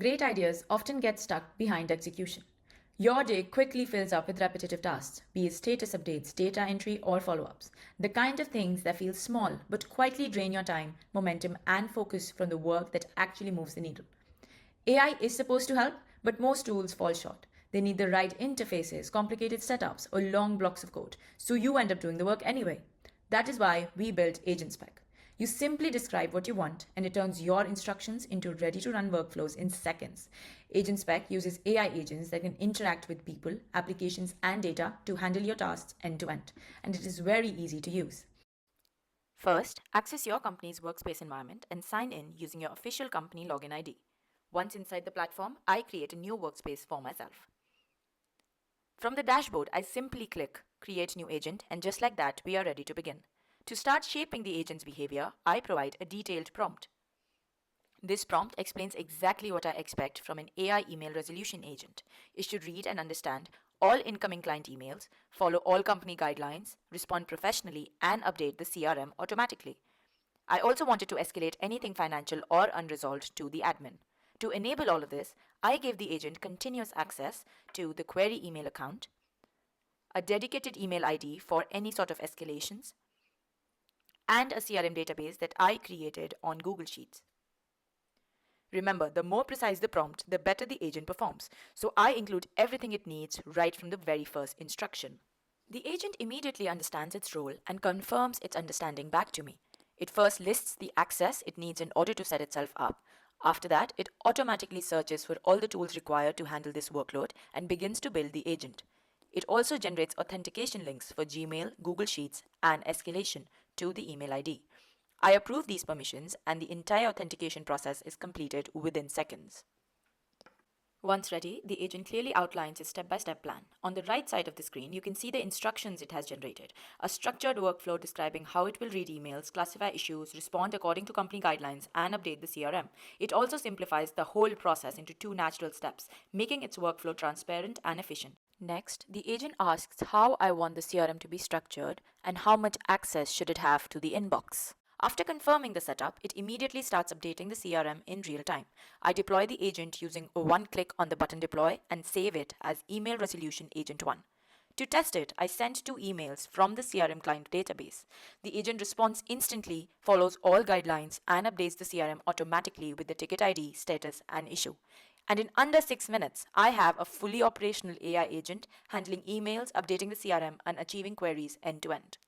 great ideas often get stuck behind execution. Your day quickly fills up with repetitive tasks, be it status updates, data entry, or follow ups. The kind of things that feel small but quietly drain your time, momentum, and focus from the work that actually moves the needle. AI is supposed to help, but most tools fall short. They need the right interfaces, complicated setups, or long blocks of code, so you end up doing the work anyway. That is why we built AgentSpec. You simply describe what you want, and it turns your instructions into ready to run workflows in seconds. AgentSpec uses AI agents that can interact with people, applications, and data to handle your tasks end to end, and it is very easy to use. First, access your company's workspace environment and sign in using your official company login ID. Once inside the platform, I create a new workspace for myself. From the dashboard, I simply click Create New Agent, and just like that, we are ready to begin. To start shaping the agent's behavior, I provide a detailed prompt. This prompt explains exactly what I expect from an AI email resolution agent. It should read and understand all incoming client emails, follow all company guidelines, respond professionally, and update the CRM automatically. I also wanted to escalate anything financial or unresolved to the admin. To enable all of this, I gave the agent continuous access to the query email account, a dedicated email ID for any sort of escalations, and a CRM database that I created on Google Sheets. Remember, the more precise the prompt, the better the agent performs. So I include everything it needs right from the very first instruction. The agent immediately understands its role and confirms its understanding back to me. It first lists the access it needs in order to set itself up. After that, it automatically searches for all the tools required to handle this workload and begins to build the agent. It also generates authentication links for Gmail, Google Sheets, and escalation to the email ID. I approve these permissions, and the entire authentication process is completed within seconds. Once ready, the agent clearly outlines its step-by-step plan. On the right side of the screen, you can see the instructions it has generated, a structured workflow describing how it will read emails, classify issues, respond according to company guidelines, and update the CRM. It also simplifies the whole process into two natural steps, making its workflow transparent and efficient. Next, the agent asks how I want the CRM to be structured and how much access should it have to the inbox. After confirming the setup, it immediately starts updating the CRM in real time. I deploy the agent using a one click on the button deploy and save it as Email Resolution Agent 1. To test it, I send two emails from the CRM client database. The agent responds instantly, follows all guidelines, and updates the CRM automatically with the ticket ID, status, and issue. And in under 6 minutes, I have a fully operational AI agent handling emails, updating the CRM, and achieving queries end to end.